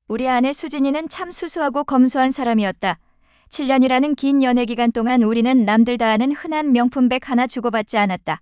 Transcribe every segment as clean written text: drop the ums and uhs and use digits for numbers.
우리 아내 수진이는 참 수수하고 검소한 사람이었다. 7년이라는 긴 연애 기간 동안 우리는 남들 다 아는 흔한 명품백 하나 주고받지 않았다.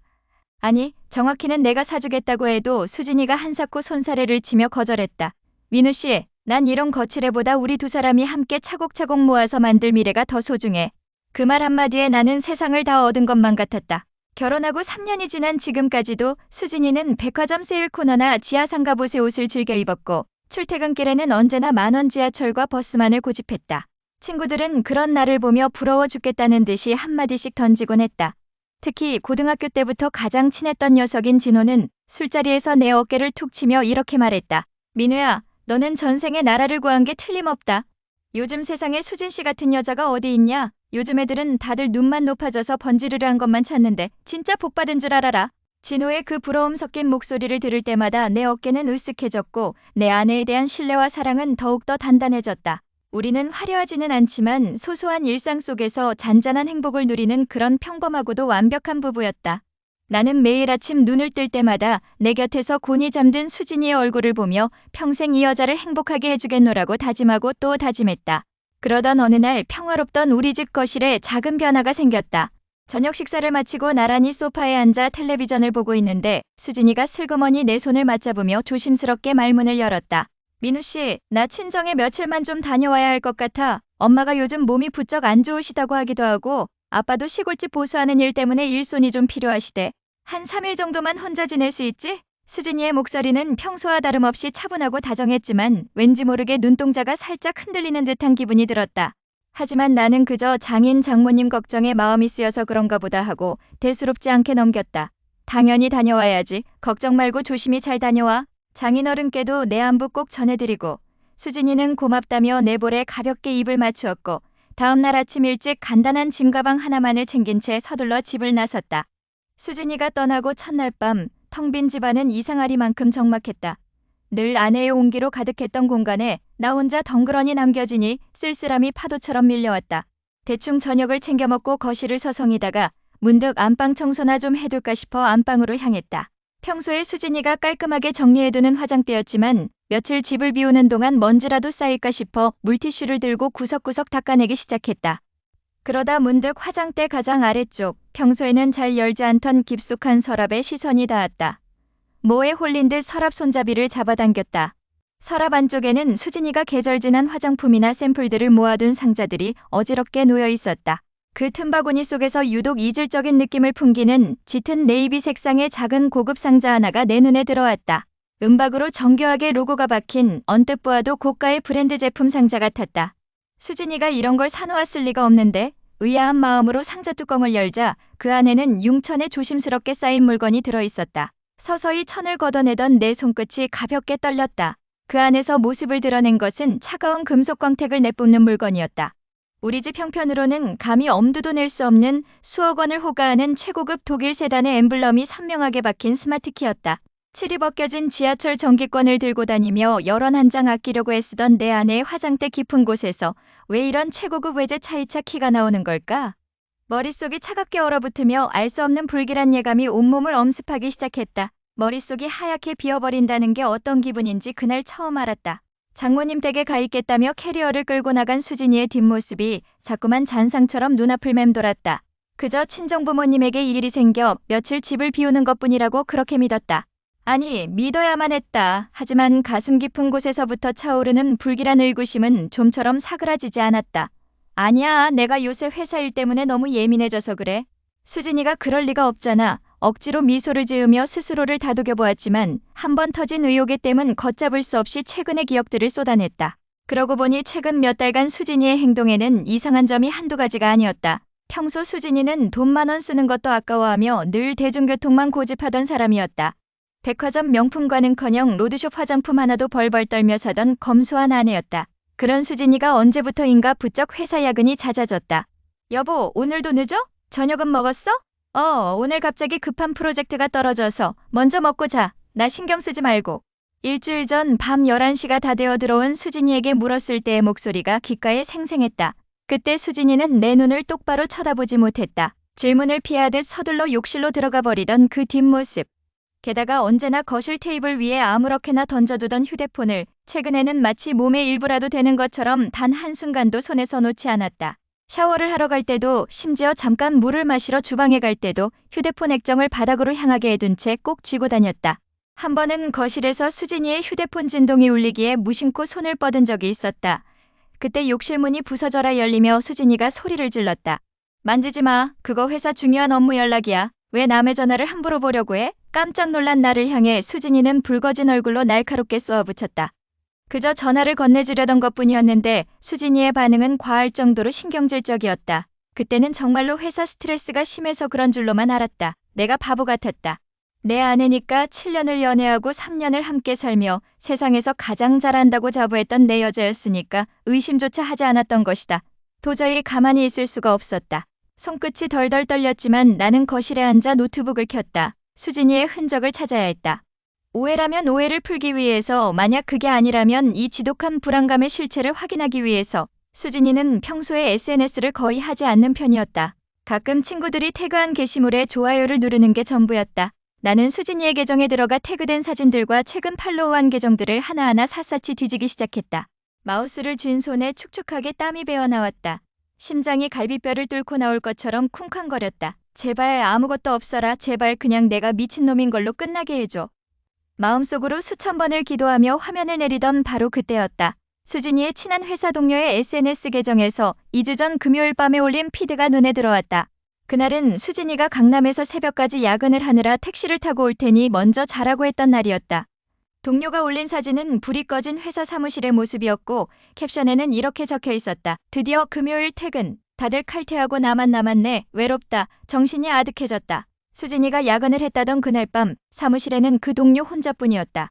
아니, 정확히는 내가 사주겠다고 해도 수진이가 한사코 손사래를 치며 거절했다. 민우 씨, 난 이런 거칠애보다 우리 두 사람이 함께 차곡차곡 모아서 만들 미래가 더 소중해. 그 말 한마디에 나는 세상을 다 얻은 것만 같았다. 결혼하고 3년이 지난 지금까지도 수진이는 백화점 세일 코너나 지하상가 옷을 즐겨 입었고 출퇴근길에는 언제나 만원 지하철과 버스만을 고집했다. 친구들은 그런 나를 보며 부러워 죽겠다는 듯이 한마디씩 던지곤 했다. 특히 고등학교 때부터 가장 친했던 녀석인 진호는 술자리에서 내 어깨를 툭 치며 이렇게 말했다. 민우야, 너는 전생에 나라를 구한 게 틀림없다. 요즘 세상에 수진 씨 같은 여자가 어디 있냐? 요즘 애들은 다들 눈만 높아져서 번지르르한 것만 찾는데 진짜 복 받은 줄 알아라. 진호의 그 부러움 섞인 목소리를 들을 때마다 내 어깨는 으쓱해졌고 내 아내에 대한 신뢰와 사랑은 더욱더 단단해졌다. 우리는 화려하지는 않지만 소소한 일상 속에서 잔잔한 행복을 누리는 그런 평범하고도 완벽한 부부였다. 나는 매일 아침 눈을 뜰 때마다 내 곁에서 곤히 잠든 수진이의 얼굴을 보며 평생 이 여자를 행복하게 해주겠노라고 다짐하고 또 다짐했다. 그러던 어느 날 평화롭던 우리 집 거실에 작은 변화가 생겼다. 저녁 식사를 마치고 나란히 소파에 앉아 텔레비전을 보고 있는데 수진이가 슬그머니 내 손을 맞잡으며 조심스럽게 말문을 열었다. 민우 씨, 나 친정에 며칠만 좀 다녀와야 할 것 같아. 엄마가 요즘 몸이 부쩍 안 좋으시다고 하기도 하고 아빠도 시골집 보수하는 일 때문에 일손이 좀 필요하시대. 한 3일 정도만 혼자 지낼 수 있지? 수진이의 목소리는 평소와 다름없이 차분하고 다정했지만 왠지 모르게 눈동자가 살짝 흔들리는 듯한 기분이 들었다. 하지만 나는 그저 장인 장모님 걱정에 마음이 쓰여서 그런가 보다 하고 대수롭지 않게 넘겼다. 당연히 다녀와야지. 걱정 말고 조심히 잘 다녀와. 장인어른께도 내 안부 꼭 전해드리고. 수진이는 고맙다며 내 볼에 가볍게 입을 맞추었고 다음 날 아침 일찍 간단한 짐가방 하나만을 챙긴 채 서둘러 집을 나섰다. 수진이가 떠나고 첫날 밤 텅 빈 집안은 이상하리만큼 적막했다. 늘 아내의 온기로 가득했던 공간에 나 혼자 덩그러니 남겨지니 쓸쓸함이 파도처럼 밀려왔다. 대충 저녁을 챙겨 먹고 거실을 서성이다가 문득 안방 청소나 좀 해둘까 싶어 안방으로 향했다. 평소에 수진이가 깔끔하게 정리해두는 화장대였지만 며칠 집을 비우는 동안 먼지라도 쌓일까 싶어 물티슈를 들고 구석구석 닦아내기 시작했다. 그러다 문득 화장대 가장 아래쪽, 평소에는 잘 열지 않던 깊숙한 서랍에 시선이 닿았다. 모에 홀린 듯 서랍 손잡이를 잡아당겼다. 서랍 안쪽에는 수진이가 계절 지난 화장품이나 샘플들을 모아둔 상자들이 어지럽게 놓여 있었다. 그 틈바구니 속에서 유독 이질적인 느낌을 풍기는 짙은 네이비 색상의 작은 고급 상자 하나가 내 눈에 들어왔다. 은박으로 정교하게 로고가 박힌 언뜻 보아도 고가의 브랜드 제품 상자 같았다. 수진이가 이런 걸 사놓았을 리가 없는데 의아한 마음으로 상자 뚜껑을 열자 그 안에는 융천에 조심스럽게 쌓인 물건이 들어있었다. 서서히 천을 걷어내던 내 손끝이 가볍게 떨렸다. 그 안에서 모습을 드러낸 것은 차가운 금속 광택을 내뿜는 물건이었다. 우리 집 형편으로는 감히 엄두도 낼 수 없는 수억 원을 호가하는 최고급 독일 세단의 엠블럼이 선명하게 박힌 스마트키였다. 칠이 벗겨진 지하철 정기권을 들고 다니며 열원 한 장 아끼려고 애쓰던 내 아내의 화장대 깊은 곳에서 왜 이런 최고급 외제 차이차 키가 나오는 걸까? 머릿속이 차갑게 얼어붙으며 알 수 없는 불길한 예감이 온몸을 엄습하기 시작했다. 머릿속이 하얗게 비어버린다는 게 어떤 기분인지 그날 처음 알았다. 장모님 댁에 가 있겠다며 캐리어를 끌고 나간 수진이의 뒷모습이 자꾸만 잔상처럼 눈앞을 맴돌았다. 그저 친정부모님에게 일이 생겨 며칠 집을 비우는 것뿐이라고 그렇게 믿었다. 아니, 믿어야만 했다. 하지만 가슴 깊은 곳에서부터 차오르는 불길한 의구심은 좀처럼 사그라지지 않았다. 아니야, 내가 요새 회사 일 때문에 너무 예민해져서 그래. 수진이가 그럴 리가 없잖아. 억지로 미소를 지으며 스스로를 다독여 보았지만 한 번 터진 의혹의 댐은 걷잡을 수 없이 최근의 기억들을 쏟아냈다. 그러고 보니 최근 몇 달간 수진이의 행동에는 이상한 점이 한두 가지가 아니었다. 평소 수진이는 돈 10,000원 쓰는 것도 아까워하며 늘 대중교통만 고집하던 사람이었다. 백화점 명품과는커녕 로드숍 화장품 하나도 벌벌 떨며 사던 검소한 아내였다. 그런 수진이가 언제부터인가 부쩍 회사 야근이 잦아졌다. 여보, 오늘도 늦어? 저녁은 먹었어? 오늘 갑자기 급한 프로젝트가 떨어져서 먼저 먹고 자. 나 신경 쓰지 말고. 일주일 전 밤 11시가 다 되어 들어온 수진이에게 물었을 때의 목소리가 귓가에 생생했다. 그때 수진이는 내 눈을 똑바로 쳐다보지 못했다. 질문을 피하듯 서둘러 욕실로 들어가 버리던 그 뒷모습. 게다가 언제나 거실 테이블 위에 아무렇게나 던져두던 휴대폰을 최근에는 마치 몸의 일부라도 되는 것처럼 단 한순간도 손에서 놓지 않았다. 샤워를 하러 갈 때도, 심지어 잠깐 물을 마시러 주방에 갈 때도 휴대폰 액정을 바닥으로 향하게 해둔 채 꼭 쥐고 다녔다. 한 번은 거실에서 수진이의 휴대폰 진동이 울리기에 무심코 손을 뻗은 적이 있었다. 그때 욕실 문이 부서져라 열리며 수진이가 소리를 질렀다. 만지지 마. 그거 회사 중요한 업무 연락이야. 왜 남의 전화를 함부로 보려고 해? 깜짝 놀란 나를 향해 수진이는 붉어진 얼굴로 날카롭게 쏘아붙였다. 그저 전화를 건네주려던 것뿐이었는데 수진이의 반응은 과할 정도로 신경질적이었다. 그때는 정말로 회사 스트레스가 심해서 그런 줄로만 알았다. 내가 바보 같았다. 내 아내니까 7년을 연애하고 3년을 함께 살며 세상에서 가장 잘한다고 자부했던 내 여자였으니까 의심조차 하지 않았던 것이다. 도저히 가만히 있을 수가 없었다. 손끝이 덜덜 떨렸지만 나는 거실에 앉아 노트북을 켰다. 수진이의 흔적을 찾아야 했다. 오해라면 오해를 풀기 위해서, 만약 그게 아니라면 이 지독한 불안감의 실체를 확인하기 위해서. 수진이는 평소에 SNS를 거의 하지 않는 편이었다. 가끔 친구들이 태그한 게시물에 좋아요를 누르는 게 전부였다. 나는 수진이의 계정에 들어가 태그된 사진들과 최근 팔로우한 계정들을 하나하나 샅샅이 뒤지기 시작했다. 마우스를 쥔 손에 축축하게 땀이 배어나왔다. 심장이 갈비뼈를 뚫고 나올 것처럼 쿵쾅거렸다. 제발 아무것도 없어라. 제발 그냥 내가 미친놈인 걸로 끝나게 해줘. 마음속으로 수천 번을 기도하며 화면을 내리던 바로 그때였다. 수진이의 친한 회사 동료의 SNS 계정에서 2주 전 금요일 밤에 올린 피드가 눈에 들어왔다. 그날은 수진이가 강남에서 새벽까지 야근을 하느라 택시를 타고 올 테니 먼저 자라고 했던 날이었다. 동료가 올린 사진은 불이 꺼진 회사 사무실의 모습이었고 캡션에는 이렇게 적혀 있었다. 드디어 금요일 퇴근. 다들 칼퇴하고 나만 남았네. 외롭다. 정신이 아득해졌다. 수진이가 야근을 했다던 그날 밤 사무실에는 그 동료 혼자뿐이었다.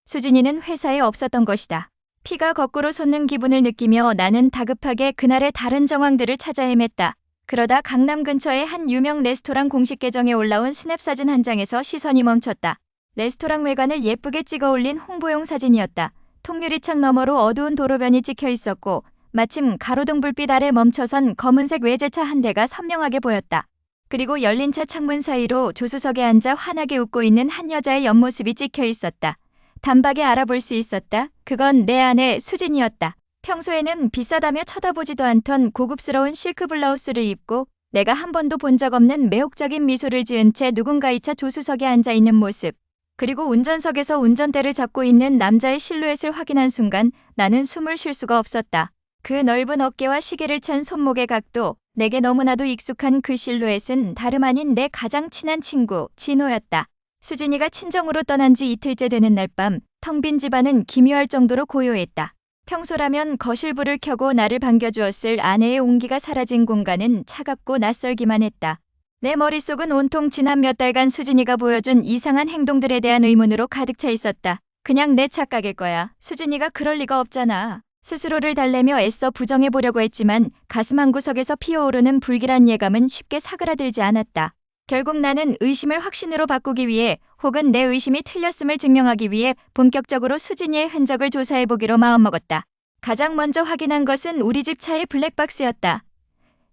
수진이는 회사에 없었던 것이다. 피가 거꾸로 솟는 기분을 느끼며 나는 다급하게 그날의 다른 정황들을 찾아 헤맸다. 그러다 강남 근처의 한 유명 레스토랑 공식 계정에 올라온 스냅 사진 한 장에서 시선이 멈췄다. 레스토랑 외관을 예쁘게 찍어 올린 홍보용 사진이었다. 통유리창 너머로 어두운 도로변이 찍혀 있었고 마침 가로등 불빛 아래 멈춰선 검은색 외제차 한 대가 선명하게 보였다. 그리고 열린 차 창문 사이로 조수석에 앉아 환하게 웃고 있는 한 여자의 옆모습이 찍혀 있었다. 단박에 알아볼 수 있었다. 그건 내 아내 수진이었다. 평소에는 비싸다며 쳐다보지도 않던 고급스러운 실크 블라우스를 입고 내가 한 번도 본 적 없는 매혹적인 미소를 지은 채 누군가의 차 조수석에 앉아 있는 모습. 그리고 운전석에서 운전대를 잡고 있는 남자의 실루엣을 확인한 순간 나는 숨을 쉴 수가 없었다. 그 넓은 어깨와 시계를 찬 손목의 각도, 내게 너무나도 익숙한 그 실루엣은 다름 아닌 내 가장 친한 친구, 진호였다. 수진이가 친정으로 떠난 지 이틀째 되는 날 밤, 텅 빈 집안은 기묘할 정도로 고요했다. 평소라면 거실불을 켜고 나를 반겨주었을 아내의 온기가 사라진 공간은 차갑고 낯설기만 했다. 내 머릿속은 온통 지난 몇 달간 수진이가 보여준 이상한 행동들에 대한 의문으로 가득 차 있었다. 그냥 내 착각일 거야. 수진이가 그럴 리가 없잖아. 스스로를 달래며 애써 부정해보려고 했지만 가슴 한구석에서 피어오르는 불길한 예감은 쉽게 사그라들지 않았다. 결국 나는 의심을 확신으로 바꾸기 위해 혹은 내 의심이 틀렸음을 증명하기 위해 본격적으로 수진이의 흔적을 조사해보기로 마음먹었다. 가장 먼저 확인한 것은 우리 집 차의 블랙박스였다.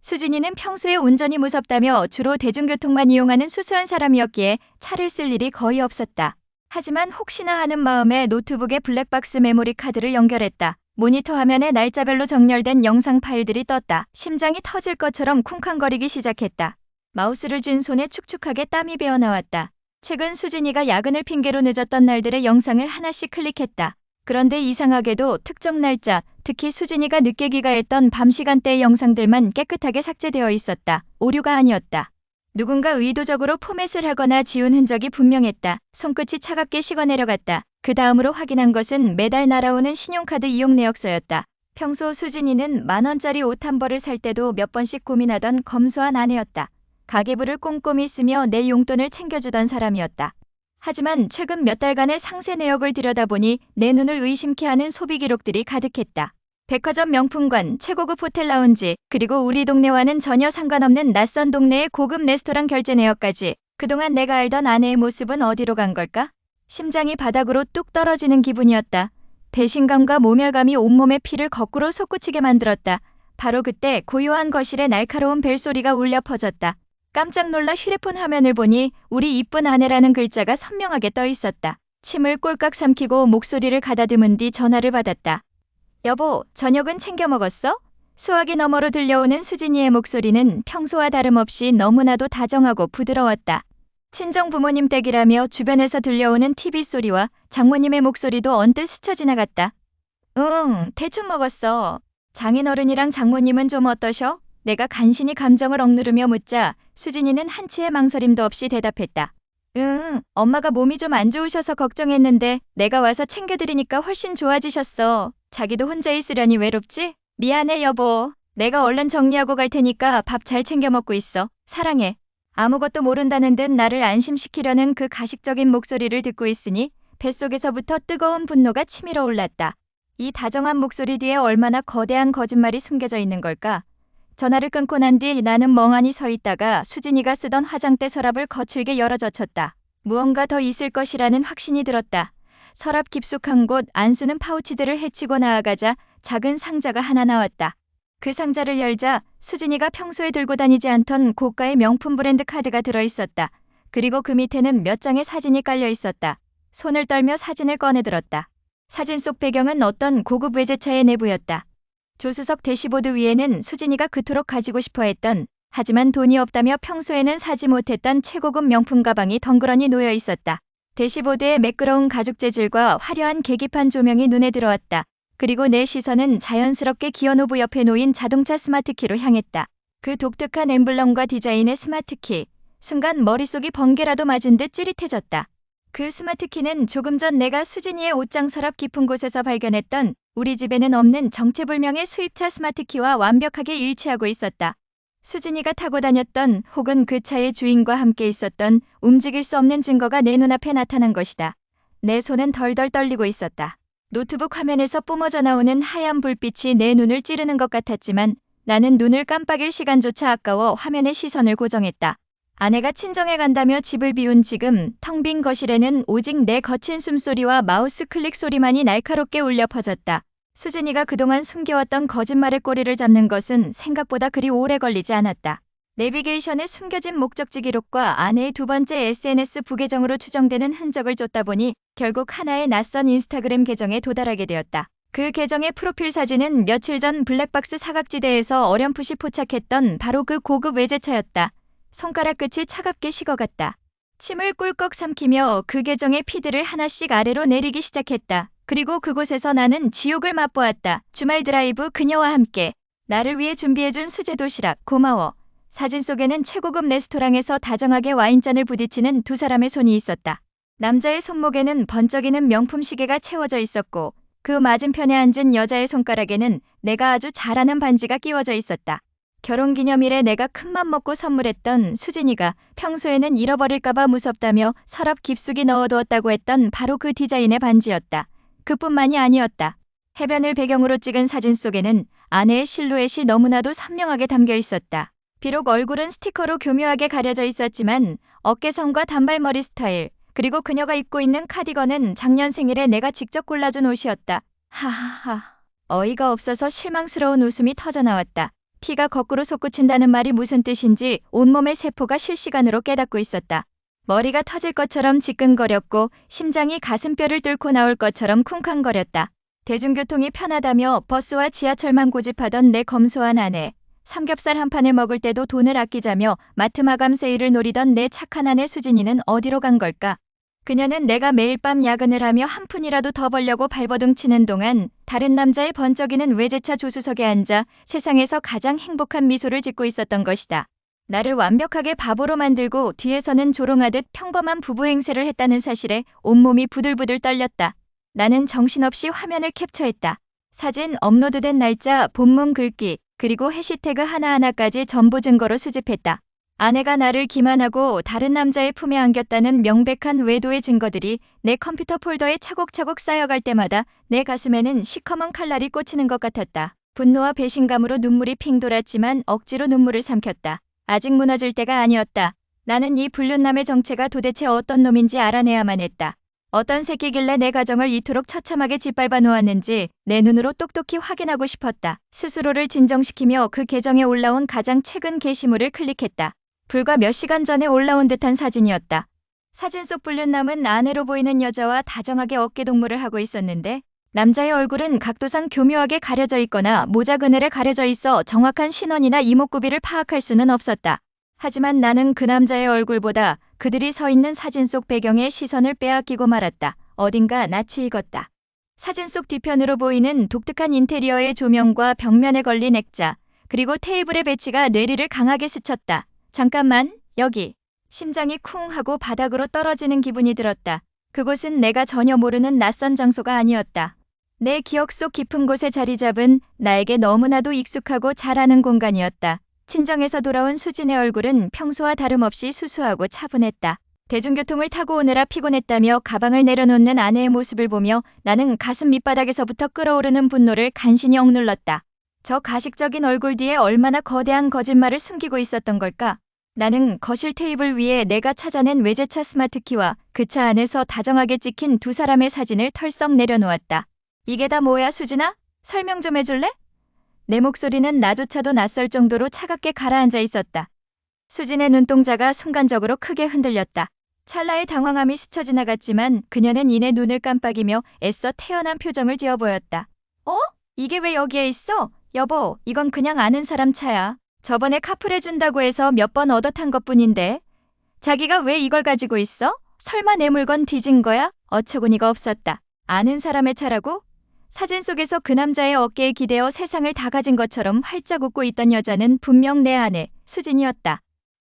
수진이는 평소에 운전이 무섭다며 주로 대중교통만 이용하는 수수한 사람이었기에 차를 쓸 일이 거의 없었다. 하지만 혹시나 하는 마음에 노트북에 블랙박스 메모리 카드를 연결했다. 모니터 화면에 날짜별로 정렬된 영상 파일들이 떴다. 심장이 터질 것처럼 쿵쾅거리기 시작했다. 마우스를 쥔 손에 축축하게 땀이 배어나왔다. 최근 수진이가 야근을 핑계로 늦었던 날들의 영상을 하나씩 클릭했다. 그런데 이상하게도 특정 날짜, 특히 수진이가 늦게 귀가했던 밤 시간대의 영상들만 깨끗하게 삭제되어 있었다. 오류가 아니었다. 누군가 의도적으로 포맷을 하거나 지운 흔적이 분명했다. 손끝이 차갑게 식어내려갔다. 그 다음으로 확인한 것은 매달 날아오는 신용카드 이용 내역서였다. 평소 수진이는 10,000원짜리 옷 한 벌을 살 때도 몇 번씩 고민하던 검소한 아내였다. 가계부를 꼼꼼히 쓰며 내 용돈을 챙겨주던 사람이었다. 하지만 최근 몇 달간의 상세 내역을 들여다보니 내 눈을 의심케 하는 소비 기록들이 가득했다. 백화점 명품관, 최고급 호텔 라운지, 그리고 우리 동네와는 전혀 상관없는 낯선 동네의 고급 레스토랑 결제 내역까지. 그동안 내가 알던 아내의 모습은 어디로 간 걸까? 심장이 바닥으로 뚝 떨어지는 기분이었다. 배신감과 모멸감이 온몸의 피를 거꾸로 솟구치게 만들었다. 바로 그때 고요한 거실에 날카로운 벨소리가 울려 퍼졌다. 깜짝 놀라 휴대폰 화면을 보니 우리 이쁜 아내라는 글자가 선명하게 떠 있었다. 침을 꼴깍 삼키고 목소리를 가다듬은 뒤 전화를 받았다. 여보, 저녁은 챙겨 먹었어? 수화기 너머로 들려오는 수진이의 목소리는 평소와 다름없이 너무나도 다정하고 부드러웠다. 친정 부모님 댁이라며 주변에서 들려오는 TV 소리와 장모님의 목소리도 언뜻 스쳐 지나갔다. 응, 대충 먹었어. 장인어른이랑 장모님은 좀 어떠셔? 내가 간신히 감정을 억누르며 묻자 수진이는 한치의 망설임도 없이 대답했다. 응, 엄마가 몸이 좀 안 좋으셔서 걱정했는데 내가 와서 챙겨드리니까 훨씬 좋아지셨어. 자기도 혼자 있으려니 외롭지? 미안해 여보. 내가 얼른 정리하고 갈 테니까 밥 잘 챙겨 먹고 있어. 사랑해. 아무것도 모른다는 듯 나를 안심시키려는 그 가식적인 목소리를 듣고 있으니 뱃속에서부터 뜨거운 분노가 치밀어 올랐다. 이 다정한 목소리 뒤에 얼마나 거대한 거짓말이 숨겨져 있는 걸까? 전화를 끊고 난 뒤 나는 멍하니 서 있다가 수진이가 쓰던 화장대 서랍을 거칠게 열어젖혔다. 무언가 더 있을 것이라는 확신이 들었다. 서랍 깊숙한 곳 안 쓰는 파우치들을 헤치고 나아가자 작은 상자가 하나 나왔다. 그 상자를 열자 수진이가 평소에 들고 다니지 않던 고가의 명품 브랜드 카드가 들어있었다. 그리고 그 밑에는 몇 장의 사진이 깔려 있었다. 손을 떨며 사진을 꺼내들었다. 사진 속 배경은 어떤 고급 외제차의 내부였다. 조수석 대시보드 위에는 수진이가 그토록 가지고 싶어 했던 하지만 돈이 없다며 평소에는 사지 못했던 최고급 명품 가방이 덩그러니 놓여 있었다. 대시보드의 매끄러운 가죽 재질과 화려한 계기판 조명이 눈에 들어왔다. 그리고 내 시선은 자연스럽게 기어노브 옆에 놓인 자동차 스마트키로 향했다. 그 독특한 엠블럼과 디자인의 스마트키. 순간 머릿속이 번개라도 맞은 듯 찌릿해졌다. 그 스마트키는 조금 전 내가 수진이의 옷장 서랍 깊은 곳에서 발견했던 우리 집에는 없는 정체불명의 수입차 스마트키와 완벽하게 일치하고 있었다. 수진이가 타고 다녔던 혹은 그 차의 주인과 함께 있었던 움직일 수 없는 증거가 내 눈앞에 나타난 것이다. 내 손은 덜덜 떨리고 있었다. 노트북 화면에서 뿜어져 나오는 하얀 불빛이 내 눈을 찌르는 것 같았지만 나는 눈을 깜빡일 시간조차 아까워 화면에 시선을 고정했다. 아내가 친정에 간다며 집을 비운 지금 텅 빈 거실에는 오직 내 거친 숨소리와 마우스 클릭 소리만이 날카롭게 울려 퍼졌다. 수진이가 그동안 숨겨왔던 거짓말의 꼬리를 잡는 것은 생각보다 그리 오래 걸리지 않았다. 내비게이션에 숨겨진 목적지 기록과 아내의 두 번째 SNS 부계정으로 추정되는 흔적을 쫓다 보니 결국 하나의 낯선 인스타그램 계정에 도달하게 되었다. 그 계정의 프로필 사진은 며칠 전 블랙박스 사각지대에서 어렴풋이 포착했던 바로 그 고급 외제차였다. 손가락 끝이 차갑게 식어갔다. 침을 꿀꺽 삼키며 그 계정의 피드를 하나씩 아래로 내리기 시작했다. 그리고 그곳에서 나는 지옥을 맛보았다. 주말 드라이브 그녀와 함께. 나를 위해 준비해준 수제 도시락 고마워. 사진 속에는 최고급 레스토랑에서 다정하게 와인잔을 부딪히는 두 사람의 손이 있었다. 남자의 손목에는 번쩍이는 명품 시계가 채워져 있었고 그 맞은편에 앉은 여자의 손가락에는 내가 아주 잘 아는 반지가 끼워져 있었다. 결혼기념일에 내가 큰맘 먹고 선물했던 수진이가 평소에는 잃어버릴까봐 무섭다며 서랍 깊숙이 넣어두었다고 했던 바로 그 디자인의 반지였다. 그뿐만이 아니었다. 해변을 배경으로 찍은 사진 속에는 아내의 실루엣이 너무나도 선명하게 담겨 있었다. 비록 얼굴은 스티커로 교묘하게 가려져 있었지만 어깨선과 단발머리 스타일, 그리고 그녀가 입고 있는 카디건은 작년 생일에 내가 직접 골라준 옷이었다. 하하하. 어이가 없어서 실망스러운 웃음이 터져나왔다. 피가 거꾸로 솟구친다는 말이 무슨 뜻인지 온몸의 세포가 실시간으로 깨닫고 있었다. 머리가 터질 것처럼 지끈거렸고 심장이 가슴뼈를 뚫고 나올 것처럼 쿵쾅거렸다. 대중교통이 편하다며 버스와 지하철만 고집하던 내 검소한 아내. 삼겹살 한 판을 먹을 때도 돈을 아끼자며 마트 마감 세일을 노리던 내 착한 아내 수진이는 어디로 간 걸까? 그녀는 내가 매일 밤 야근을 하며 한 푼이라도 더 벌려고 발버둥 치는 동안 다른 남자의 번쩍이는 외제차 조수석에 앉아 세상에서 가장 행복한 미소를 짓고 있었던 것이다. 나를 완벽하게 바보로 만들고 뒤에서는 조롱하듯 평범한 부부 행세를 했다는 사실에 온몸이 부들부들 떨렸다. 나는 정신없이 화면을 캡처했다. 사진 업로드된 날짜, 본문 글귀, 그리고 해시태그 하나하나까지 전부 증거로 수집했다. 아내가 나를 기만하고 다른 남자의 품에 안겼다는 명백한 외도의 증거들이 내 컴퓨터 폴더에 차곡차곡 쌓여갈 때마다 내 가슴에는 시커먼 칼날이 꽂히는 것 같았다. 분노와 배신감으로 눈물이 핑 돌았지만 억지로 눈물을 삼켰다. 아직 무너질 때가 아니었다. 나는 이 불륜남의 정체가 도대체 어떤 놈인지 알아내야만 했다. 어떤 새끼길래 내 가정을 이토록 처참하게 짓밟아 놓았는지 내 눈으로 똑똑히 확인하고 싶었다. 스스로를 진정시키며 그 계정에 올라온 가장 최근 게시물을 클릭했다. 불과 몇 시간 전에 올라온 듯한 사진이었다. 사진 속 불륜남은 아내로 보이는 여자와 다정하게 어깨동무를 하고 있었는데 남자의 얼굴은 각도상 교묘하게 가려져 있거나 모자 그늘에 가려져 있어 정확한 신원이나 이목구비를 파악할 수는 없었다. 하지만 나는 그 남자의 얼굴보다 그들이 서 있는 사진 속 배경에 시선을 빼앗기고 말았다. 어딘가 낯이 익었다. 사진 속 뒤편으로 보이는 독특한 인테리어의 조명과 벽면에 걸린 액자, 그리고 테이블의 배치가 뇌리를 강하게 스쳤다. 잠깐만, 여기. 심장이 쿵 하고 바닥으로 떨어지는 기분이 들었다. 그곳은 내가 전혀 모르는 낯선 장소가 아니었다. 내 기억 속 깊은 곳에 자리 잡은 나에게 너무나도 익숙하고 잘 아는 공간이었다. 친정에서 돌아온 수진의 얼굴은 평소와 다름없이 수수하고 차분했다. 대중교통을 타고 오느라 피곤했다며 가방을 내려놓는 아내의 모습을 보며 나는 가슴 밑바닥에서부터 끓어오르는 분노를 간신히 억눌렀다. 저 가식적인 얼굴 뒤에 얼마나 거대한 거짓말을 숨기고 있었던 걸까? 나는 거실 테이블 위에 내가 찾아낸 외제차 스마트키와 그 차 안에서 다정하게 찍힌 두 사람의 사진을 털썩 내려놓았다. 이게 다 뭐야, 수진아? 설명 좀 해줄래? 내 목소리는 나조차도 낯설 정도로 차갑게 가라앉아 있었다. 수진의 눈동자가 순간적으로 크게 흔들렸다. 찰나의 당황함이 스쳐 지나갔지만 그녀는 이내 눈을 깜빡이며 애써 태연한 표정을 지어 보였다. 이게 왜 여기에 있어? 여보, 이건 그냥 아는 사람 차야. 저번에 카풀해준다고 해서 몇 번 얻어 탄 것뿐인데. 자기가 왜 이걸 가지고 있어? 설마 내 물건 뒤진 거야? 어처구니가 없었다. 아는 사람의 차라고? 사진 속에서 그 남자의 어깨에 기대어 세상을 다 가진 것처럼 활짝 웃고 있던 여자는 분명 내 아내, 수진이었다.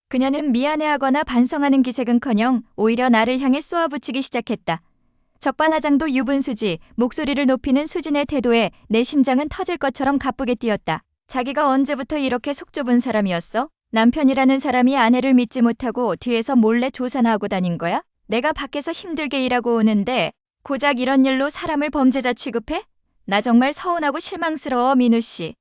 그녀는 미안해하거나 반성하는 기색은커녕 오히려 나를 향해 쏘아붙이기 시작했다. 적반하장도 유분수지, 목소리를 높이는 수진의 태도에 내 심장은 터질 것처럼 가쁘게 뛰었다. 자기가 언제부터 이렇게 속 좁은 사람이었어? 남편이라는 사람이 아내를 믿지 못하고 뒤에서 몰래 조사나 하고 다닌 거야? 내가 밖에서 힘들게 일하고 오는데 고작 이런 일로 사람을 범죄자 취급해? 나 정말 서운하고 실망스러워, 민우 씨.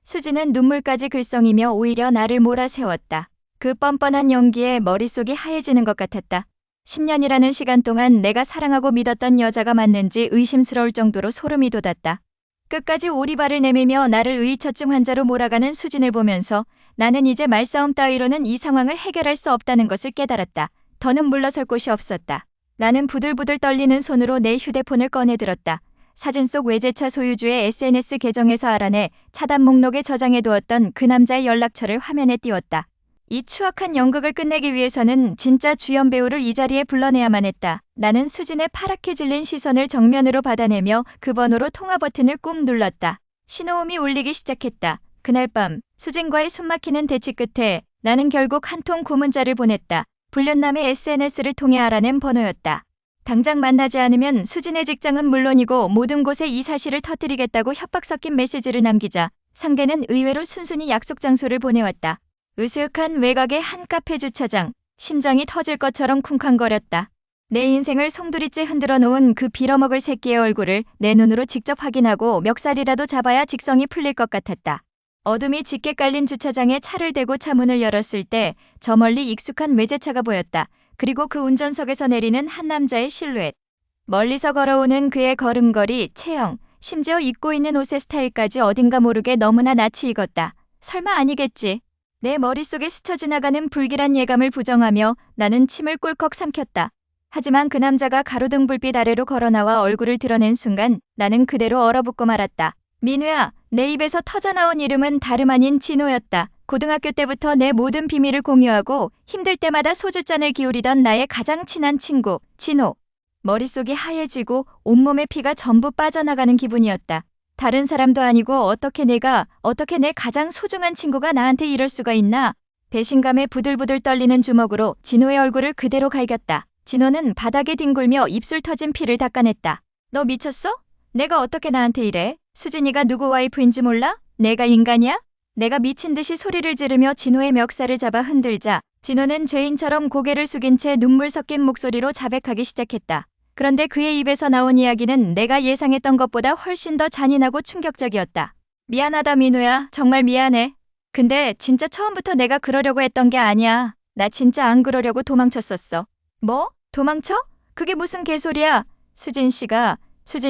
수진은 눈물까지 글썽이며 오히려 나를 몰아세웠다. 그 뻔뻔한 연기에 머릿속이 하얘지는 것 같았다. 10년이라는 시간 동안 내가 사랑하고 믿었던 여자가 맞는지 의심스러울 정도로 소름이 돋았다. 끝까지 오리발을 내밀며 나를 의처증 환자로 몰아가는 수진을 보면서 나는 이제 말싸움 따위로는 이 상황을 해결할 수 없다는 것을 깨달았다. 더는 물러설 곳이 없었다. 나는 부들부들 떨리는 손으로 내 휴대폰을 꺼내들었다. 사진 속 외제차 소유주의 SNS 계정에서 알아내 차단 목록에 저장해두었던 그 남자의 연락처를 화면에 띄웠다. 이 추악한 연극을 끝내기 위해서는 진짜 주연 배우를 이 자리에 불러내야만 했다. 나는 수진의 파랗게 질린 시선을 정면으로 받아내며 그 번호로 통화 버튼을 꾹 눌렀다. 신호음이 울리기 시작했다. 그날 밤 수진과의 숨막히는 대치 끝에 나는 결국 한 통 구문자를 보냈다. 불륜남의 SNS를 통해 알아낸 번호였다. 당장 만나지 않으면 수진의 직장은 물론이고 모든 곳에 이 사실을 터뜨리겠다고 협박 섞인 메시지를 남기자 상대는 의외로 순순히 약속 장소를 보내왔다. 으스윽한 외곽의 한 카페 주차장, 심장이 터질 것처럼 쿵쾅거렸다. 내 인생을 송두리째 흔들어 놓은 그 빌어먹을 새끼의 얼굴을 내 눈으로 직접 확인하고 멱살이라도 잡아야 직성이 풀릴 것 같았다. 어둠이 짙게 깔린 주차장에 차를 대고 차 문을 열었을 때 저 멀리 익숙한 외제차가 보였다. 그리고 그 운전석에서 내리는 한 남자의 실루엣. 멀리서 걸어오는 그의 걸음걸이, 체형, 심지어 입고 있는 옷의 스타일까지 어딘가 모르게 너무나 낯이 익었다. 설마 아니겠지. 내 머릿속에 스쳐 지나가는 불길한 예감을 부정하며 나는 침을 꿀꺽 삼켰다. 하지만 그 남자가 가로등 불빛 아래로 걸어나와 얼굴을 드러낸 순간 나는 그대로 얼어붙고 말았다. 민우야, 내 입에서 터져나온 이름은 다름 아닌 진호였다. 고등학교 때부터 내 모든 비밀을 공유하고 힘들 때마다 소주잔을 기울이던 나의 가장 친한 친구, 진호. 머릿속이 하얘지고 온몸의 피가 전부 빠져나가는 기분이었다. 다른 사람도 아니고 어떻게 내 가장 소중한 친구가 나한테 이럴 수가 있나? 배신감에 부들부들 떨리는 주먹으로 진호의 얼굴을 그대로 갈겼다. 진호는 바닥에 뒹굴며 입술 터진 피를 닦아냈다. 너 미쳤어? 내가 어떻게 나한테 이래? 수진이가 누구 와이프인지 몰라? 내가 인간이야? 내가 미친 듯이 소리를 지르며 진호의 멱살을 잡아 흔들자 진호는 죄인처럼 고개를 숙인 채 눈물 섞인 목소리로 자백하기 시작했다. 그런데 그의 입에서 나온 이야기는 내가 예상했던 것보다 훨씬 더 잔인하고 충격적이었다. 미안하다 민우야. 정말 미안해. 근데 진짜 처음부터 내가 그러려고 했던 게 아니야. 나 진짜 안 그러려고 도망쳤었어. 뭐? 도망쳐? 그게 무슨 개소리야. 수진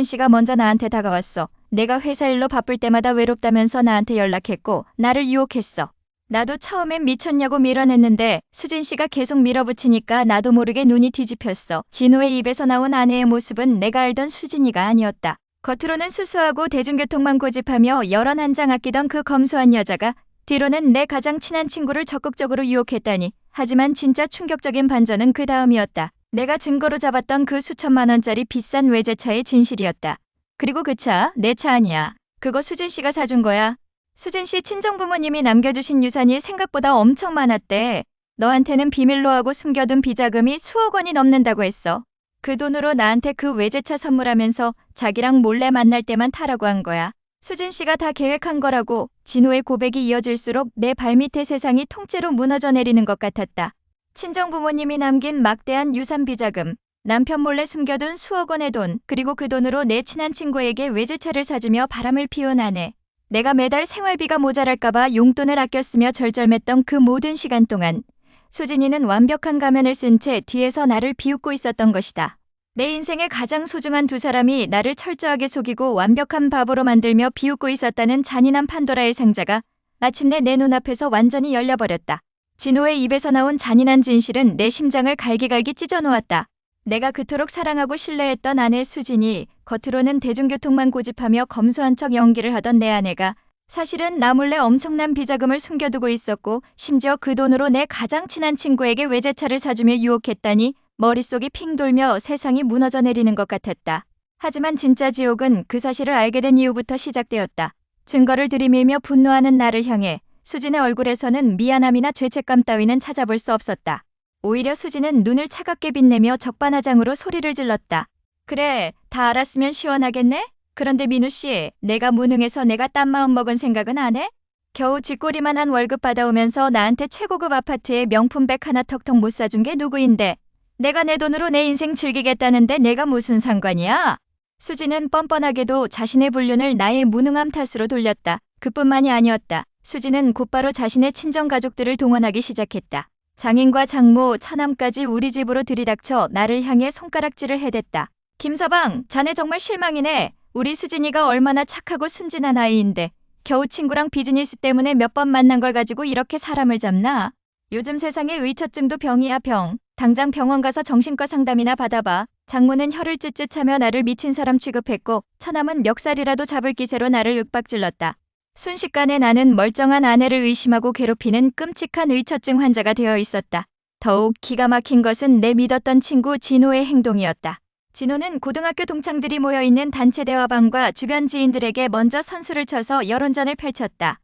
씨가 먼저 나한테 다가왔어. 내가 회사 일로 바쁠 때마다 외롭다면서 나한테 연락했고 나를 유혹했어. 나도 처음엔 미쳤냐고 밀어냈는데 수진 씨가 계속 밀어붙이니까 나도 모르게 눈이 뒤집혔어. 진호의 입에서 나온 아내의 모습은 내가 알던 수진이가 아니었다. 겉으로는 수수하고 대중교통만 고집하며 열언 한 장 아끼던 그 검소한 여자가 뒤로는 내 가장 친한 친구를 적극적으로 유혹했다니. 하지만 진짜 충격적인 반전은 그 다음이었다. 내가 증거로 잡았던 그 수천만 원짜리 비싼 외제차의 진실이었다. 그리고 그 차, 내 차 아니야. 그거 수진 씨가 사준 거야. 수진 씨 친정부모님이 남겨주신 유산이 생각보다 엄청 많았대. 너한테는 비밀로 하고 숨겨둔 비자금이 수억 원이 넘는다고 했어. 그 돈으로 나한테 그 외제차 선물하면서 자기랑 몰래 만날 때만 타라고 한 거야. 수진 씨가 다 계획한 거라고. 진호의 고백이 이어질수록 내 발밑에 세상이 통째로 무너져 내리는 것 같았다. 친정부모님이 남긴 막대한 유산 비자금, 남편 몰래 숨겨둔 수억 원의 돈, 그리고 그 돈으로 내 친한 친구에게 외제차를 사주며 바람을 피운 아내. 내가 매달 생활비가 모자랄까봐 용돈을 아꼈으며 절절맸던 그 모든 시간 동안 수진이는 완벽한 가면을 쓴 채 뒤에서 나를 비웃고 있었던 것이다. 내 인생의 가장 소중한 두 사람이 나를 철저하게 속이고 완벽한 바보로 만들며 비웃고 있었다는 잔인한 판도라의 상자가 마침내 내 눈앞에서 완전히 열려버렸다. 진호의 입에서 나온 잔인한 진실은 내 심장을 갈기갈기 찢어놓았다. 내가 그토록 사랑하고 신뢰했던 아내 수진이 겉으로는 대중교통만 고집하며 검소한 척 연기를 하던 내 아내가 사실은 나 몰래 엄청난 비자금을 숨겨두고 있었고 심지어 그 돈으로 내 가장 친한 친구에게 외제차를 사주며 유혹했다니. 머릿속이 핑 돌며 세상이 무너져 내리는 것 같았다. 하지만 진짜 지옥은 그 사실을 알게 된 이후부터 시작되었다. 증거를 들이밀며 분노하는 나를 향해 수진의 얼굴에서는 미안함이나 죄책감 따위는 찾아볼 수 없었다. 오히려 수진은 눈을 차갑게 빛내며 적반하장으로 소리를 질렀다. 그래, 다 알았으면 시원하겠네? 그런데 민우 씨, 내가 무능해서 내가 딴 마음 먹은 생각은 안 해? 겨우 쥐꼬리만한 월급 받아오면서 나한테 최고급 아파트에 명품백 하나 턱턱 못 사준 게 누구인데? 내가 내 돈으로 내 인생 즐기겠다는데 내가 무슨 상관이야? 수진은 뻔뻔하게도 자신의 불륜을 나의 무능함 탓으로 돌렸다. 그뿐만이 아니었다. 수진은 곧바로 자신의 친정 가족들을 동원하기 시작했다. 장인과 장모, 처남까지 우리 집으로 들이닥쳐 나를 향해 손가락질을 해댔다. 김서방, 자네 정말 실망이네. 우리 수진이가 얼마나 착하고 순진한 아이인데 겨우 친구랑 비즈니스 때문에 몇 번 만난 걸 가지고 이렇게 사람을 잡나? 요즘 세상에 의처증도 병이야 병. 당장 병원 가서 정신과 상담이나 받아봐. 장모는 혀를 찢찢하며 나를 미친 사람 취급했고 처남은 멱살이라도 잡을 기세로 나를 윽박질렀다. 순식간에 나는 멀쩡한 아내를 의심하고 괴롭히는 끔찍한 의처증 환자가 되어 있었다. 더욱 기가 막힌 것은 내 믿었던 친구 진호의 행동이었다. 진호는 고등학교 동창들이 모여있는 단체 대화방과 주변 지인들에게 먼저 선수를 쳐서 여론전을 펼쳤다.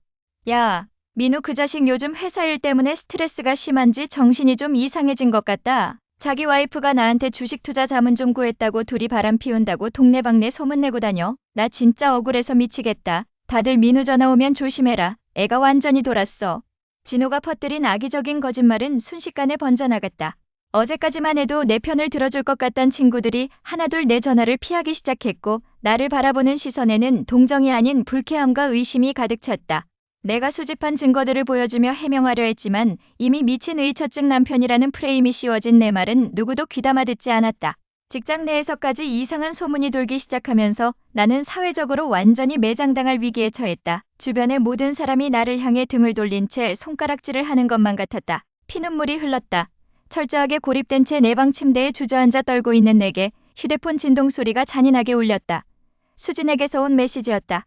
야, 민우 그 자식 요즘 회사 일 때문에 스트레스가 심한지 정신이 좀 이상해진 것 같다. 자기 와이프가 나한테 주식 투자 자문 좀 구했다고 둘이 바람 피운다고 동네방네 소문내고 다녀. 나 진짜 억울해서 미치겠다. 다들 민우 전화 오면 조심해라. 애가 완전히 돌았어. 진호가 퍼뜨린 악의적인 거짓말은 순식간에 번져나갔다. 어제까지만 해도 내 편을 들어줄 것 같던 친구들이 하나둘 내 전화를 피하기 시작했고 나를 바라보는 시선에는 동정이 아닌 불쾌함과 의심이 가득 찼다. 내가 수집한 증거들을 보여주며 해명하려 했지만 이미 미친 의처증 남편이라는 프레임이 씌워진 내 말은 누구도 귀담아 듣지 않았다. 직장 내에서까지 이상한 소문이 돌기 시작하면서 나는 사회적으로 완전히 매장당할 위기에 처했다. 주변의 모든 사람이 나를 향해 등을 돌린 채 손가락질을 하는 것만 같았다. 피눈물이 흘렀다. 철저하게 고립된 채 내 방 침대에 주저앉아 떨고 있는 내게 휴대폰 진동 소리가 잔인하게 울렸다. 수진에게서 온 메시지였다.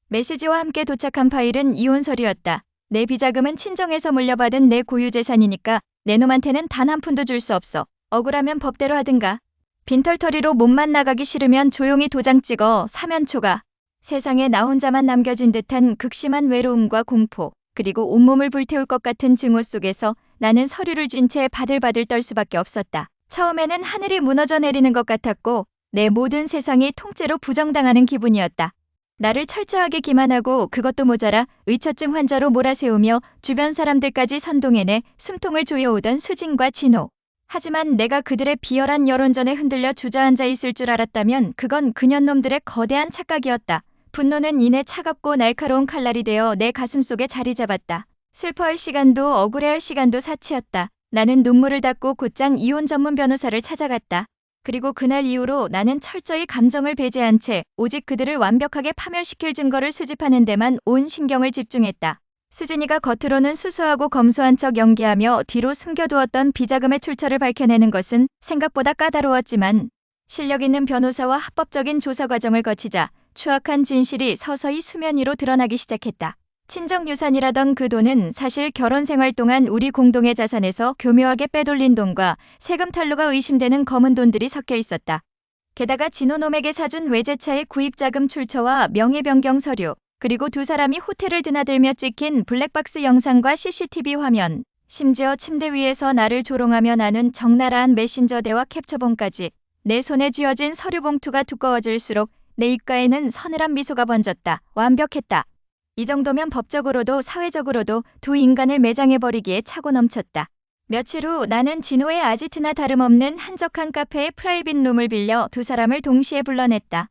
메시지와 함께 도착한 파일은 이혼서류였다. 내 비자금은 친정에서 물려받은 내 고유재산이니까 내 놈한테는 단 한 푼도 줄 수 없어. 억울하면 법대로 하든가. 빈털터리로 몸만 나가기 싫으면 조용히 도장 찍어. 사면 초과. 세상에 나 혼자만 남겨진 듯한 극심한 외로움과 공포, 그리고 온몸을 불태울 것 같은 증오 속에서 나는 서류를 쥔 채 바들바들 떨 수밖에 없었다. 처음에는 하늘이 무너져 내리는 것 같았고 내 모든 세상이 통째로 부정당하는 기분이었다. 나를 철저하게 기만하고 그것도 모자라 의처증 환자로 몰아세우며 주변 사람들까지 선동해내 숨통을 조여오던 수진과 진호. 하지만 내가 그들의 비열한 여론전에 흔들려 주저앉아 있을 줄 알았다면 그건 그년놈들의 거대한 착각이었다. 분노는 이내 차갑고 날카로운 칼날이 되어 내 가슴속에 자리 잡았다. 슬퍼할 시간도 억울해할 시간도 사치였다. 나는 눈물을 닦고 곧장 이혼 전문 변호사를 찾아갔다. 그리고 그날 이후로 나는 철저히 감정을 배제한 채 오직 그들을 완벽하게 파멸시킬 증거를 수집하는 데만 온 신경을 집중했다. 수진이가 겉으로는 수수하고 검소한 척 연기하며 뒤로 숨겨두었던 비자금의 출처를 밝혀내는 것은 생각보다 까다로웠지만 실력 있는 변호사와 합법적인 조사 과정을 거치자 추악한 진실이 서서히 수면 위로 드러나기 시작했다. 친정 유산이라던 그 돈은 사실 결혼 생활 동안 우리 공동의 자산에서 교묘하게 빼돌린 돈과 세금 탈루가 의심되는 검은 돈들이 섞여 있었다. 게다가 진호놈에게 사준 외제차의 구입자금 출처와 명의 변경 서류, 그리고 두 사람이 호텔을 드나들며 찍힌 블랙박스 영상과 CCTV 화면, 심지어 침대 위에서 나를 조롱하며 나눈 적나라한 메신저 대화 캡처본까지 내 손에 쥐어진 서류 봉투가 두꺼워질수록 내 입가에는 서늘한 미소가 번졌다. 완벽했다. 이 정도면 법적으로도 사회적으로도 두 인간을 매장해버리기에 차고 넘쳤다. 며칠 후 나는 진호의 아지트나 다름없는 한적한 카페의 프라이빗 룸을 빌려 두 사람을 동시에 불러냈다.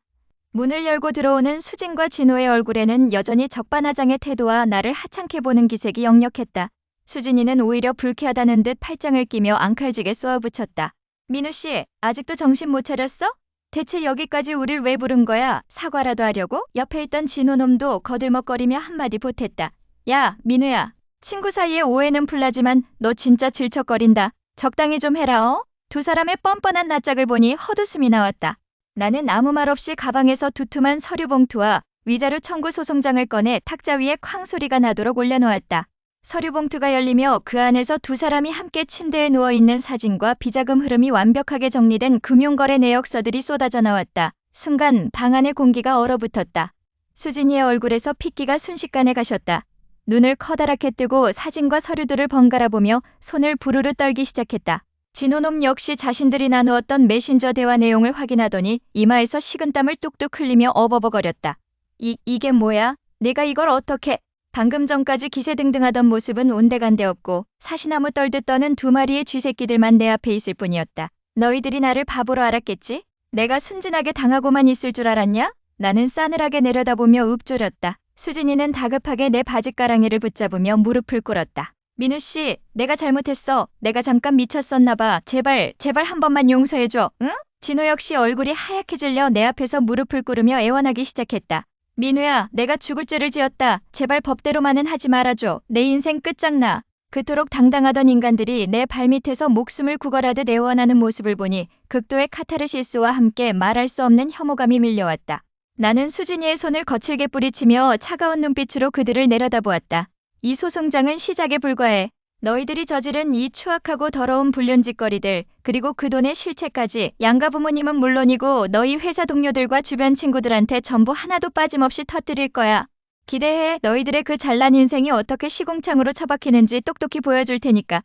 문을 열고 들어오는 수진과 진호의 얼굴에는 여전히 적반하장의 태도와 나를 하찮게 보는 기색이 역력했다. 수진이는 오히려 불쾌하다는 듯 팔짱을 끼며 앙칼지게 쏘아붙였다. 민우 씨, 아직도 정신 못 차렸어? 대체 여기까지 우릴 왜 부른 거야? 사과라도 하려고? 옆에 있던 진호놈도 거들먹거리며 한마디 보탰다. 야, 민우야. 친구 사이에 오해는 풀나지만 너 진짜 질척거린다. 적당히 좀 해라, 어? 두 사람의 뻔뻔한 낯짝을 보니 헛웃음이 나왔다. 나는 아무 말 없이 가방에서 두툼한 서류 봉투와 위자료 청구 소송장을 꺼내 탁자 위에 쾅 소리가 나도록 올려놓았다. 서류 봉투가 열리며 그 안에서 두 사람이 함께 침대에 누워있는 사진과 비자금 흐름이 완벽하게 정리된 금융거래 내역서들이 쏟아져 나왔다. 순간 방 안의 공기가 얼어붙었다. 수진이의 얼굴에서 핏기가 순식간에 가셨다. 눈을 커다랗게 뜨고 사진과 서류들을 번갈아 보며 손을 부르르 떨기 시작했다. 진호놈 역시 자신들이 나누었던 메신저 대화 내용을 확인하더니 이마에서 식은땀을 뚝뚝 흘리며 어버버거렸다. 이게 뭐야? 내가 이걸 어떻게... 방금 전까지 기세등등하던 모습은 온데간데 없고 사시나무 떨듯 떠는 두 마리의 쥐새끼들만 내 앞에 있을 뿐이었다. 너희들이 나를 바보로 알았겠지? 내가 순진하게 당하고만 있을 줄 알았냐? 나는 싸늘하게 내려다보며 읊조렸다. 수진이는 다급하게 내 바짓가랑이를 붙잡으며 무릎을 꿇었다. 민우 씨, 내가 잘못했어. 내가 잠깐 미쳤었나 봐. 제발 한 번만 용서해줘. 응? 진호 역시 얼굴이 하얗게 질려 내 앞에서 무릎을 꿇으며 애원하기 시작했다. 민우야, 내가 죽을 죄를 지었다. 제발 법대로만은 하지 말아줘. 내 인생 끝장나. 그토록 당당하던 인간들이 내 발밑에서 목숨을 구걸하듯 애원하는 모습을 보니 극도의 카타르시스와 함께 말할 수 없는 혐오감이 밀려왔다. 나는 수진이의 손을 거칠게 뿌리치며 차가운 눈빛으로 그들을 내려다보았다. 이 소송장은 시작에 불과해. 너희들이 저지른 이 추악하고 더러운 불륜짓거리들, 그리고 그 돈의 실체까지 양가 부모님은 물론이고 너희 회사 동료들과 주변 친구들한테 전부 하나도 빠짐없이 터뜨릴 거야. 기대해. 너희들의 그 잘난 인생이 어떻게 시궁창으로 처박히는지 똑똑히 보여줄 테니까.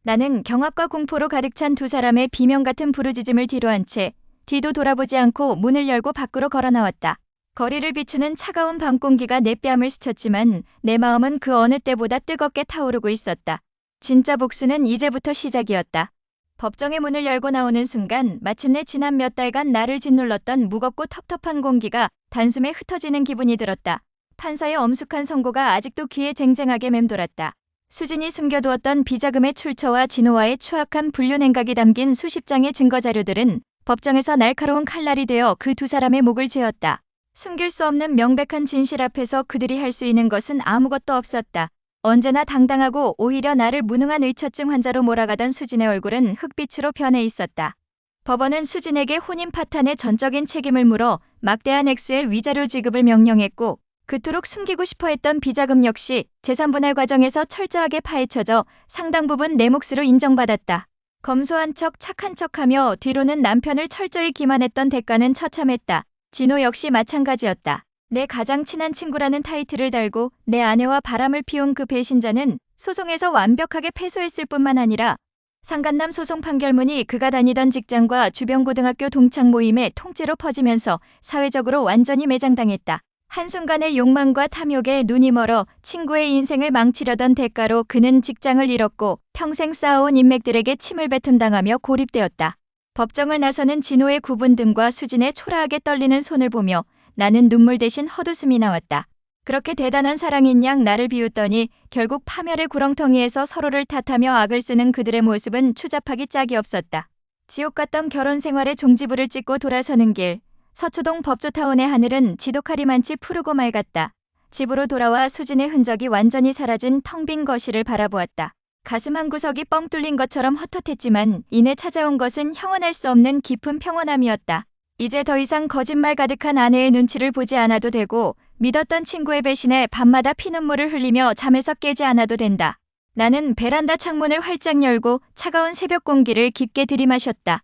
나는 경악과 공포로 가득 찬 두 사람의 비명 같은 부르짖음을 뒤로한 채 뒤도 돌아보지 않고 문을 열고 밖으로 걸어 나왔다. 거리를 비추는 차가운 밤 공기가 내 뺨을 스쳤지만 내 마음은 그 어느 때보다 뜨겁게 타오르고 있었다. 진짜 복수는 이제부터 시작이었다. 법정의 문을 열고 나오는 순간 마침내 지난 몇 달간 나를 짓눌렀던 무겁고 텁텁한 공기가 단숨에 흩어지는 기분이 들었다. 판사의 엄숙한 선고가 아직도 귀에 쟁쟁하게 맴돌았다. 수진이 숨겨두었던 비자금의 출처와 진호와의 추악한 불륜 행각이 담긴 수십 장의 증거자료들은 법정에서 날카로운 칼날이 되어 그 두 사람의 목을 죄었다. 숨길 수 없는 명백한 진실 앞에서 그들이 할 수 있는 것은 아무것도 없었다. 언제나 당당하고 오히려 나를 무능한 의처증 환자로 몰아가던 수진의 얼굴은 흑빛으로 변해 있었다. 법원은 수진에게 혼인 파탄의 전적인 책임을 물어 막대한 액수의 위자료 지급을 명령했고 그토록 숨기고 싶어 했던 비자금 역시 재산분할 과정에서 철저하게 파헤쳐져 상당 부분 내 몫으로 인정받았다. 검소한 척 착한 척하며 뒤로는 남편을 철저히 기만했던 대가는 처참했다. 진호 역시 마찬가지였다. 내 가장 친한 친구라는 타이틀을 달고 내 아내와 바람을 피운 그 배신자는 소송에서 완벽하게 패소했을 뿐만 아니라 상간남 소송 판결문이 그가 다니던 직장과 주변 고등학교 동창 모임에 통째로 퍼지면서 사회적으로 완전히 매장당했다. 한순간의 욕망과 탐욕에 눈이 멀어 친구의 인생을 망치려던 대가로 그는 직장을 잃었고 평생 쌓아온 인맥들에게 침을 뱉음당하며 고립되었다. 법정을 나서는 진호의 구분 등과 수진의 초라하게 떨리는 손을 보며 나는 눈물 대신 헛웃음이 나왔다. 그렇게 대단한 사랑인 양 나를 비웃더니 결국 파멸의 구렁텅이에서 서로를 탓하며 악을 쓰는 그들의 모습은 추잡하기 짝이 없었다. 지옥 같던 결혼 생활의 종지부를 찍고 돌아서는 길. 서초동 법조타운의 하늘은 지독하리만치 푸르고 맑았다. 집으로 돌아와 수진의 흔적이 완전히 사라진 텅 빈 거실을 바라보았다. 가슴 한 구석이 뻥 뚫린 것처럼 헛헛했지만 이내 찾아온 것은 형언할 수 없는 깊은 평온함이었다. 이제 더 이상 거짓말 가득한 아내의 눈치를 보지 않아도 되고 믿었던 친구의 배신에 밤마다 피눈물을 흘리며 잠에서 깨지 않아도 된다. 나는 베란다 창문을 활짝 열고 차가운 새벽 공기를 깊게 들이마셨다.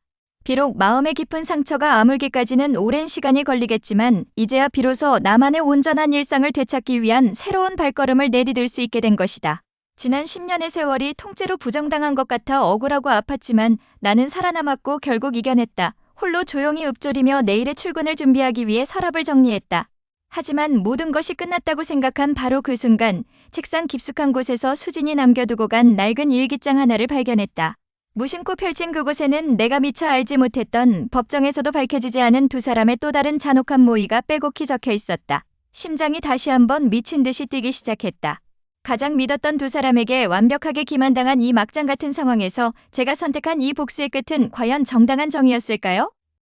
비록 마음의 깊은 상처가 아물기까지는 오랜 시간이 걸리겠지만 이제야 비로소 나만의 온전한 일상을 되찾기 위한 새로운 발걸음을 내디딜 수 있게 된 것이다. 지난 10년의 세월이 통째로 부정당한 것 같아 억울하고 아팠지만 나는 살아남았고 결국 이겨냈다. 홀로 조용히 읊조리며 내일의 출근을 준비하기 위해 서랍을 정리했다. 하지만 모든 것이 끝났다고 생각한 바로 그 순간 책상 깊숙한 곳에서 수진이 남겨두고 간 낡은 일기장 하나를 발견했다. 무심코 펼친 그곳에는 내가 미처 알지 못했던 법정에서도 밝혀지지 않은 두 사람의 또 다른 잔혹한 모의가 빼곡히 적혀 있었다. 심장이 다시 한번 미친 듯이 뛰기 시작했다. 가장 믿었던 두 사람에게 완벽하게 기만당한 이 막장 같은 상황에서 제가 선택한 이 복수의 끝은 과연 정당한 정의였을까요?